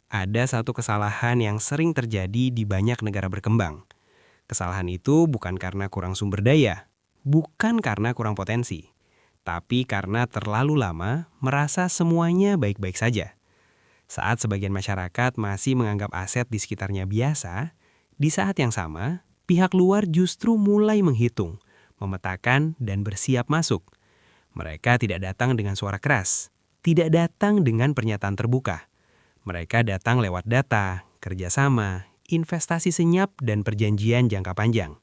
Ada satu kesalahan yang sering terjadi di banyak negara berkembang. Kesalahan itu bukan karena kurang sumber daya, bukan karena kurang potensi, tapi karena terlalu lama merasa semuanya baik-baik saja. Saat sebagian masyarakat masih menganggap aset di sekitarnya biasa, di saat yang sama, pihak luar justru mulai menghitung, memetakan, dan bersiap masuk. Mereka tidak datang dengan suara keras, tidak datang dengan pernyataan terbuka. Mereka datang lewat data, kerjasama, investasi senyap, dan perjanjian jangka panjang.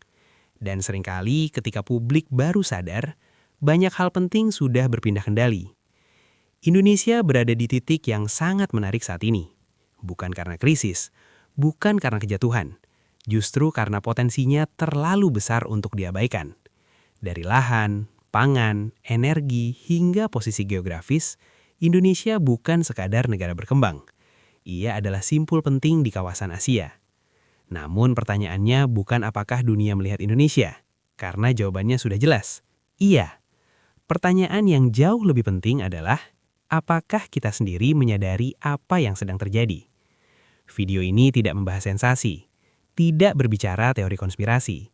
Dan seringkali ketika publik baru sadar, banyak hal penting sudah berpindah kendali. Indonesia berada di titik yang sangat menarik saat ini. Bukan karena krisis, bukan karena kejatuhan, justru karena potensinya terlalu besar untuk diabaikan. Dari lahan, pangan, energi, hingga posisi geografis, Indonesia bukan sekadar negara berkembang. Ia adalah simpul penting di kawasan Asia. Namun pertanyaannya bukan apakah dunia melihat Indonesia, karena jawabannya sudah jelas. Iya. Pertanyaan yang jauh lebih penting adalah, apakah kita sendiri menyadari apa yang sedang terjadi? Video ini tidak membahas sensasi, tidak berbicara teori konspirasi.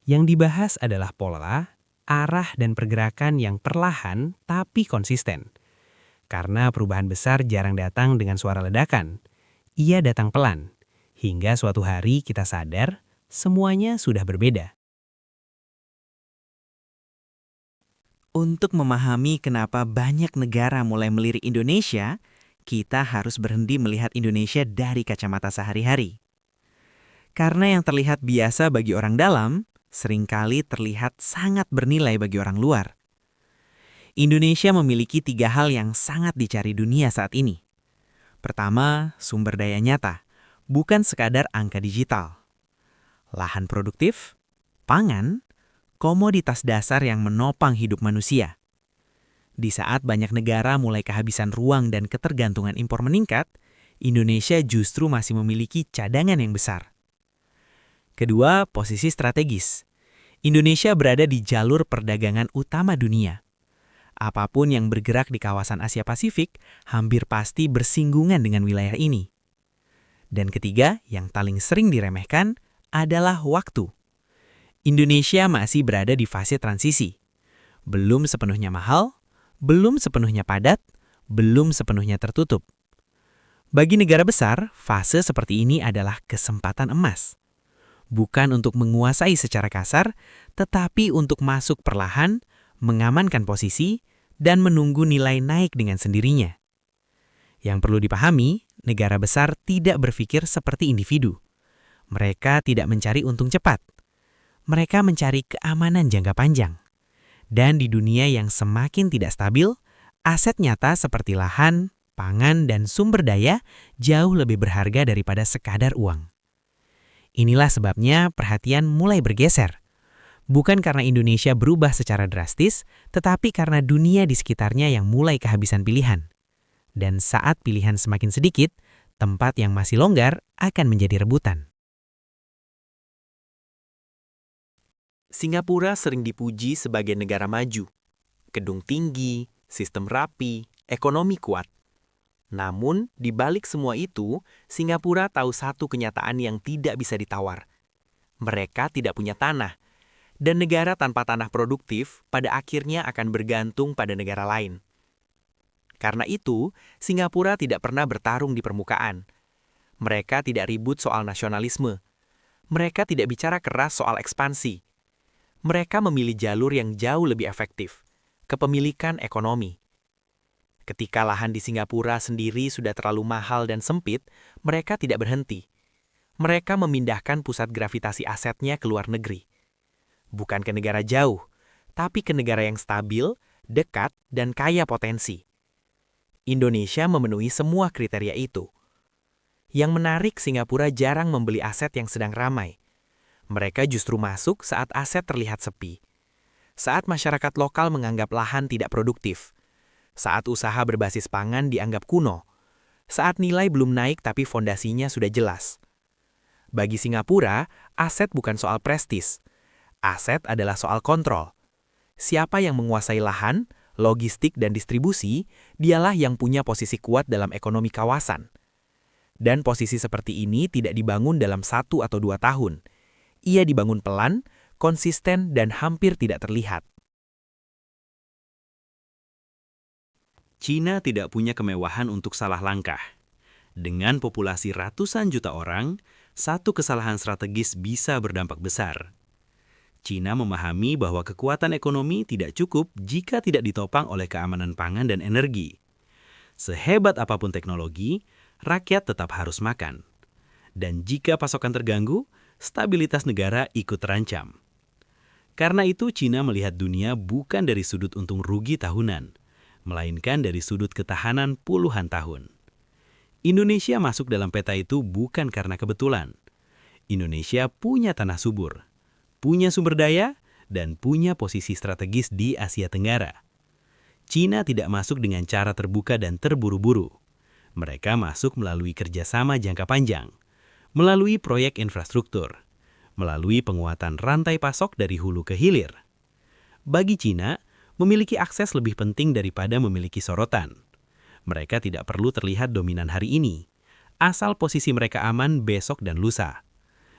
Yang dibahas adalah pola, arah, dan pergerakan yang perlahan tapi konsisten. Karena perubahan besar jarang datang dengan suara ledakan. Ia datang pelan, hingga suatu hari kita sadar semuanya sudah berbeda. Untuk memahami kenapa banyak negara mulai melirik Indonesia, kita harus berhenti melihat Indonesia dari kacamata sehari-hari. Karena yang terlihat biasa bagi orang dalam, seringkali terlihat sangat bernilai bagi orang luar. Indonesia memiliki 3 hal yang sangat dicari dunia saat ini. Pertama, sumber daya nyata, bukan sekadar angka digital. Lahan produktif, pangan, komoditas dasar yang menopang hidup manusia. Di saat banyak negara mulai kehabisan ruang dan ketergantungan impor meningkat, Indonesia justru masih memiliki cadangan yang besar. Kedua, posisi strategis. Indonesia berada di jalur perdagangan utama dunia. Apapun yang bergerak di kawasan Asia Pasifik hampir pasti bersinggungan dengan wilayah ini. Dan ketiga, yang paling sering diremehkan adalah waktu. Indonesia masih berada di fase transisi. Belum sepenuhnya mahal, belum sepenuhnya padat, belum sepenuhnya tertutup. Bagi negara besar, fase seperti ini adalah kesempatan emas. Bukan untuk menguasai secara kasar, tetapi untuk masuk perlahan, mengamankan posisi, dan menunggu nilai naik dengan sendirinya. Yang perlu dipahami, negara besar tidak berpikir seperti individu. Mereka tidak mencari untung cepat. Mereka mencari keamanan jangka panjang. Dan di dunia yang semakin tidak stabil, aset nyata seperti lahan, pangan, dan sumber daya jauh lebih berharga daripada sekadar uang. Inilah sebabnya perhatian mulai bergeser. Bukan karena Indonesia berubah secara drastis, tetapi karena dunia di sekitarnya yang mulai kehabisan pilihan. Dan saat pilihan semakin sedikit, tempat yang masih longgar akan menjadi rebutan. Singapura sering dipuji sebagai negara maju. Gedung tinggi, sistem rapi, ekonomi kuat. Namun, di balik semua itu, Singapura tahu satu kenyataan yang tidak bisa ditawar. Mereka tidak punya tanah, dan negara tanpa tanah produktif pada akhirnya akan bergantung pada negara lain. Karena itu, Singapura tidak pernah bertarung di permukaan. Mereka tidak ribut soal nasionalisme. Mereka tidak bicara keras soal ekspansi. Mereka memilih jalur yang jauh lebih efektif, kepemilikan ekonomi. Ketika lahan di Singapura sendiri sudah terlalu mahal dan sempit, mereka tidak berhenti. Mereka memindahkan pusat gravitasi asetnya ke luar negeri. Bukan ke negara jauh, tapi ke negara yang stabil, dekat, dan kaya potensi. Indonesia memenuhi semua kriteria itu. Yang menarik, Singapura jarang membeli aset yang sedang ramai. Mereka justru masuk saat aset terlihat sepi. Saat masyarakat lokal menganggap lahan tidak produktif. Saat usaha berbasis pangan dianggap kuno. Saat nilai belum naik tapi fondasinya sudah jelas. Bagi Singapura, aset bukan soal prestis. Aset adalah soal kontrol. Siapa yang menguasai lahan, logistik, dan distribusi, dialah yang punya posisi kuat dalam ekonomi kawasan. Dan posisi seperti ini tidak dibangun dalam 1 atau 2 tahun. Ia dibangun pelan, konsisten, dan hampir tidak terlihat. Cina tidak punya kemewahan untuk salah langkah. Dengan populasi ratusan juta orang, satu kesalahan strategis bisa berdampak besar. Cina memahami bahwa kekuatan ekonomi tidak cukup jika tidak ditopang oleh keamanan pangan dan energi. Sehebat apapun teknologi, rakyat tetap harus makan. Dan jika pasokan terganggu, stabilitas negara ikut terancam. Karena itu, Cina melihat dunia bukan dari sudut untung rugi tahunan, melainkan dari sudut ketahanan puluhan tahun. Indonesia masuk dalam peta itu bukan karena kebetulan. Indonesia punya tanah subur, punya sumber daya, dan punya posisi strategis di Asia Tenggara. Cina tidak masuk dengan cara terbuka dan terburu-buru. Mereka masuk melalui kerjasama jangka panjang, melalui proyek infrastruktur, melalui penguatan rantai pasok dari hulu ke hilir. Bagi Cina, memiliki akses lebih penting daripada memiliki sorotan. Mereka tidak perlu terlihat dominan hari ini, asal posisi mereka aman besok dan lusa.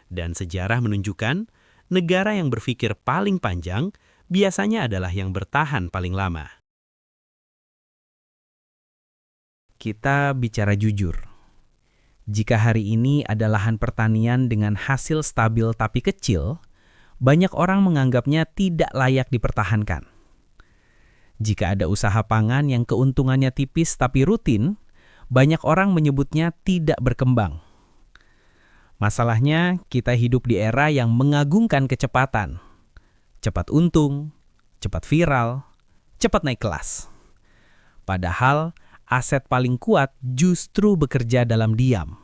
Dan sejarah menunjukkan, negara yang berpikir paling panjang biasanya adalah yang bertahan paling lama. Kita bicara jujur. Jika hari ini ada lahan pertanian dengan hasil stabil tapi kecil, banyak orang menganggapnya tidak layak dipertahankan. Jika ada usaha pangan yang keuntungannya tipis tapi rutin, banyak orang menyebutnya tidak berkembang. Masalahnya, kita hidup di era yang mengagungkan kecepatan. Cepat untung, cepat viral, cepat naik kelas. Padahal, aset paling kuat justru bekerja dalam diam.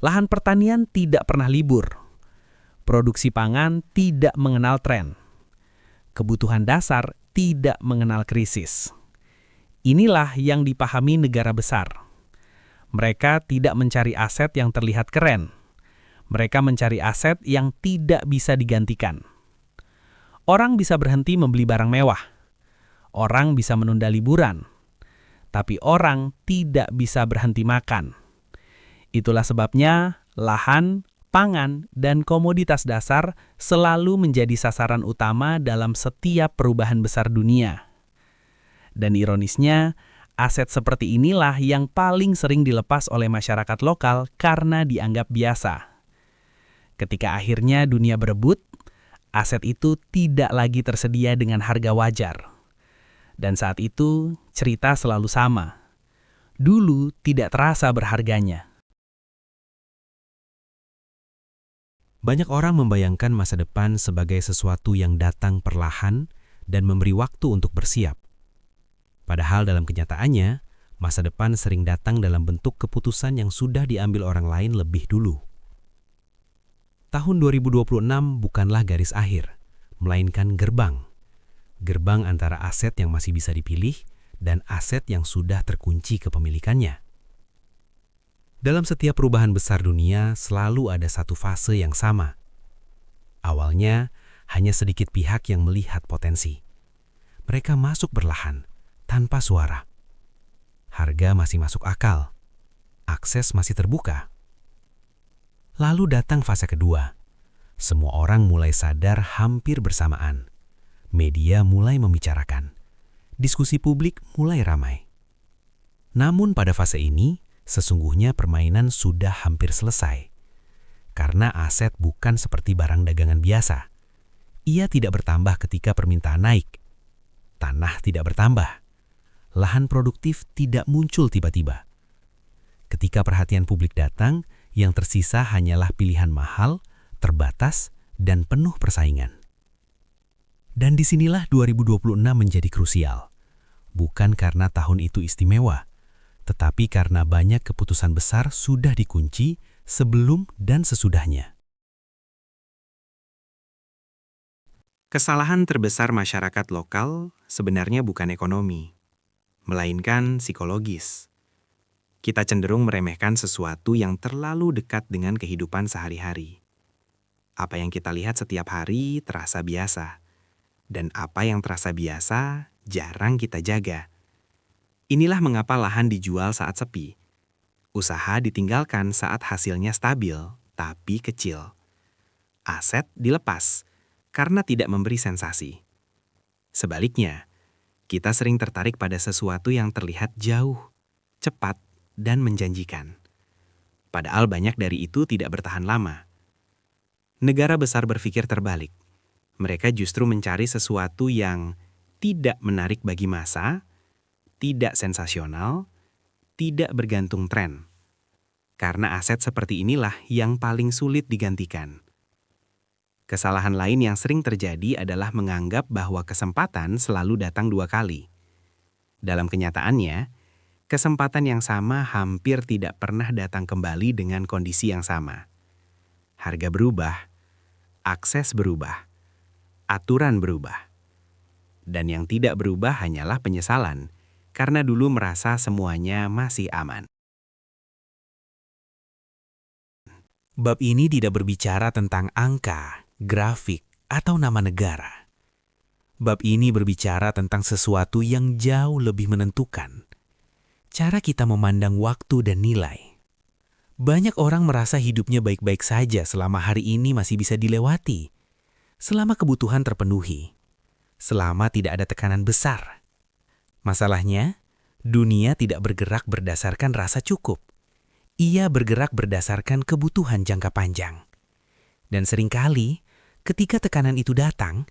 Lahan pertanian tidak pernah libur. Produksi pangan tidak mengenal tren. Kebutuhan dasar tidak mengenal krisis. Inilah yang dipahami negara besar. Mereka tidak mencari aset yang terlihat keren. Mereka mencari aset yang tidak bisa digantikan. Orang bisa berhenti membeli barang mewah. Orang bisa menunda liburan. Tapi orang tidak bisa berhenti makan. Itulah sebabnya lahan, pangan, dan komoditas dasar selalu menjadi sasaran utama dalam setiap perubahan besar dunia. Dan ironisnya, aset seperti inilah yang paling sering dilepas oleh masyarakat lokal karena dianggap biasa. Ketika akhirnya dunia berebut, aset itu tidak lagi tersedia dengan harga wajar. Dan saat itu, cerita selalu sama. Dulu tidak terasa berharganya. Banyak orang membayangkan masa depan sebagai sesuatu yang datang perlahan dan memberi waktu untuk bersiap. Padahal dalam kenyataannya, masa depan sering datang dalam bentuk keputusan yang sudah diambil orang lain lebih dulu. Tahun 2026 bukanlah garis akhir, melainkan gerbang. Gerbang antara aset yang masih bisa dipilih dan aset yang sudah terkunci kepemilikannya. Dalam setiap perubahan besar dunia selalu ada satu fase yang sama. Awalnya, hanya sedikit pihak yang melihat potensi. Mereka masuk perlahan, tanpa suara. Harga masih masuk akal. Akses masih terbuka. Lalu datang fase kedua. Semua orang mulai sadar hampir bersamaan. Media mulai membicarakan. Diskusi publik mulai ramai. Namun pada fase ini, sesungguhnya permainan sudah hampir selesai. Karena aset bukan seperti barang dagangan biasa. Ia tidak bertambah ketika permintaan naik. Tanah tidak bertambah. Lahan produktif tidak muncul tiba-tiba. Ketika perhatian publik datang, yang tersisa hanyalah pilihan mahal, terbatas, dan penuh persaingan. Dan disinilah 2026 menjadi krusial. Bukan karena tahun itu istimewa, tetapi karena banyak keputusan besar sudah dikunci sebelum dan sesudahnya. Kesalahan terbesar masyarakat lokal sebenarnya bukan ekonomi, melainkan psikologis. Kita cenderung meremehkan sesuatu yang terlalu dekat dengan kehidupan sehari-hari. Apa yang kita lihat setiap hari terasa biasa, dan apa yang terasa biasa jarang kita jaga. Inilah mengapa lahan dijual saat sepi. Usaha ditinggalkan saat hasilnya stabil, tapi kecil. Aset dilepas karena tidak memberi sensasi. Sebaliknya, kita sering tertarik pada sesuatu yang terlihat jauh, cepat, dan menjanjikan. Padahal banyak dari itu tidak bertahan lama. Negara besar berpikir terbalik. Mereka justru mencari sesuatu yang tidak menarik bagi massa, tidak sensasional, tidak bergantung tren. Karena aset seperti inilah yang paling sulit digantikan. Kesalahan lain yang sering terjadi adalah menganggap bahwa kesempatan selalu datang 2 kali. Dalam kenyataannya, kesempatan yang sama hampir tidak pernah datang kembali dengan kondisi yang sama. Harga berubah, akses berubah, aturan berubah. Dan yang tidak berubah hanyalah penyesalan, karena dulu merasa semuanya masih aman. Bab ini tidak berbicara tentang angka, grafik, atau nama negara. Bab ini berbicara tentang sesuatu yang jauh lebih menentukan. Cara kita memandang waktu dan nilai. Banyak orang merasa hidupnya baik-baik saja selama hari ini masih bisa dilewati, selama kebutuhan terpenuhi, selama tidak ada tekanan besar. Masalahnya, dunia tidak bergerak berdasarkan rasa cukup. Ia bergerak berdasarkan kebutuhan jangka panjang. Dan seringkali, ketika tekanan itu datang,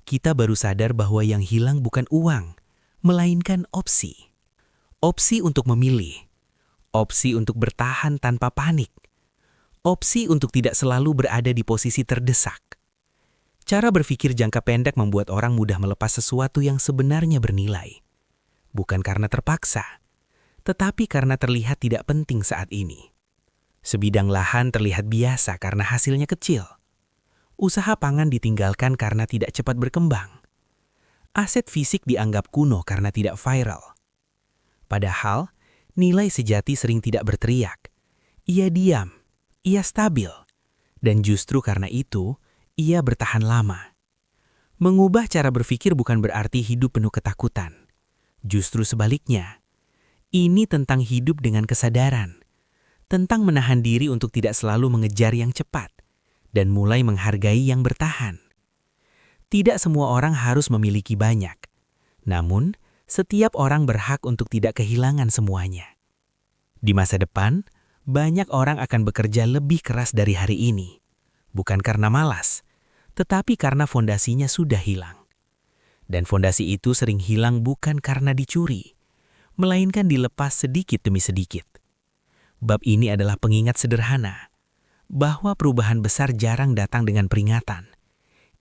kita baru sadar bahwa yang hilang bukan uang, melainkan opsi. Opsi untuk memilih. Opsi untuk bertahan tanpa panik. Opsi untuk tidak selalu berada di posisi terdesak. Cara berpikir jangka pendek membuat orang mudah melepas sesuatu yang sebenarnya bernilai. Bukan karena terpaksa, tetapi karena terlihat tidak penting saat ini. Sebidang lahan terlihat biasa karena hasilnya kecil. Usaha pangan ditinggalkan karena tidak cepat berkembang. Aset fisik dianggap kuno karena tidak viral. Padahal, nilai sejati sering tidak berteriak. Ia diam, ia stabil. Dan justru karena itu, ia bertahan lama. Mengubah cara berpikir bukan berarti hidup penuh ketakutan. Justru sebaliknya, ini tentang hidup dengan kesadaran, tentang menahan diri untuk tidak selalu mengejar yang cepat, dan mulai menghargai yang bertahan. Tidak semua orang harus memiliki banyak, namun setiap orang berhak untuk tidak kehilangan semuanya. Di masa depan, banyak orang akan bekerja lebih keras dari hari ini, bukan karena malas, tetapi karena fondasinya sudah hilang. Dan fondasi itu sering hilang bukan karena dicuri, melainkan dilepas sedikit demi sedikit. Bab ini adalah pengingat sederhana, bahwa perubahan besar jarang datang dengan peringatan.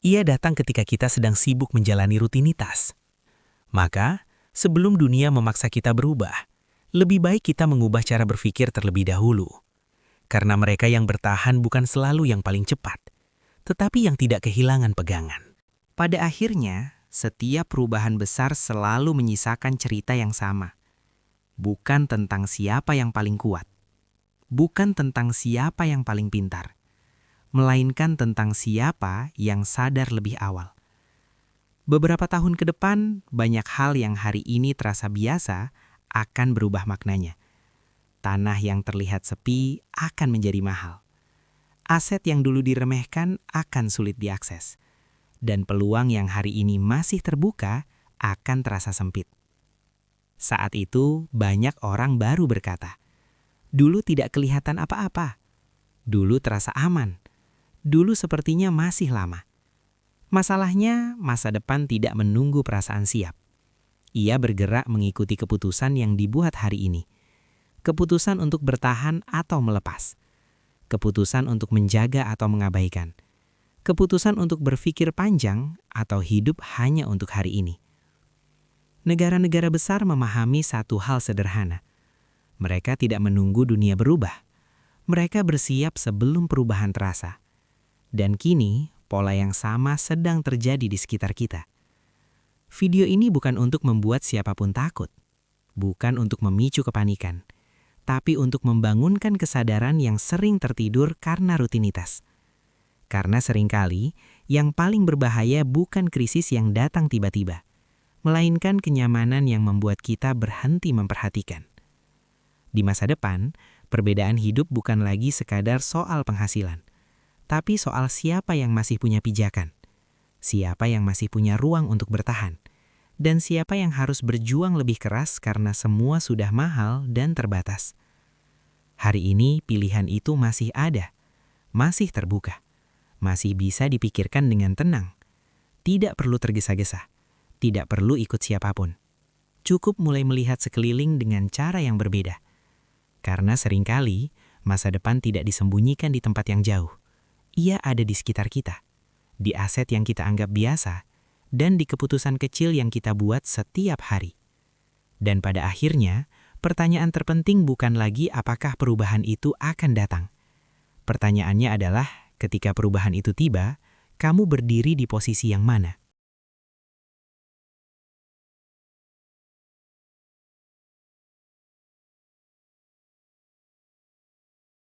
Ia datang ketika kita sedang sibuk menjalani rutinitas. Maka, sebelum dunia memaksa kita berubah, lebih baik kita mengubah cara berpikir terlebih dahulu. Karena mereka yang bertahan bukan selalu yang paling cepat, tetapi yang tidak kehilangan pegangan. Pada akhirnya, setiap perubahan besar selalu menyisakan cerita yang sama. Bukan tentang siapa yang paling kuat, bukan tentang siapa yang paling pintar, melainkan tentang siapa yang sadar lebih awal. Beberapa tahun ke depan, banyak hal yang hari ini terasa biasa akan berubah maknanya. Tanah yang terlihat sepi akan menjadi mahal. Aset yang dulu diremehkan akan sulit diakses. Dan peluang yang hari ini masih terbuka akan terasa sempit. Saat itu, banyak orang baru berkata, "Dulu tidak kelihatan apa-apa. Dulu terasa aman. Dulu sepertinya masih lama." Masalahnya, masa depan tidak menunggu perasaan siap. Ia bergerak mengikuti keputusan yang dibuat hari ini. Keputusan untuk bertahan atau melepas. Keputusan untuk menjaga atau mengabaikan. Keputusan untuk berpikir panjang atau hidup hanya untuk hari ini. Negara-negara besar memahami satu hal sederhana. Mereka tidak menunggu dunia berubah. Mereka bersiap sebelum perubahan terasa. Dan kini, pola yang sama sedang terjadi di sekitar kita. Video ini bukan untuk membuat siapapun takut. Bukan untuk memicu kepanikan. Tapi untuk membangunkan kesadaran yang sering tertidur karena rutinitas. Karena seringkali, yang paling berbahaya bukan krisis yang datang tiba-tiba, melainkan kenyamanan yang membuat kita berhenti memperhatikan. Di masa depan, Perbedaan hidup bukan lagi sekadar soal penghasilan, tapi soal siapa yang masih punya pijakan, siapa yang masih punya ruang untuk bertahan, dan siapa yang harus berjuang lebih keras karena semua sudah mahal dan terbatas. Hari ini pilihan itu masih ada, masih terbuka, masih bisa dipikirkan dengan tenang. Tidak perlu tergesa-gesa, tidak perlu ikut siapapun. Cukup mulai melihat sekeliling dengan cara yang berbeda. Karena seringkali, masa depan tidak disembunyikan di tempat yang jauh. Ia ada di sekitar kita, di aset yang kita anggap biasa, dan di keputusan kecil yang kita buat setiap hari. Dan pada akhirnya, pertanyaan terpenting bukan lagi apakah perubahan itu akan datang. Pertanyaannya adalah, ketika perubahan itu tiba, kamu berdiri di posisi yang mana?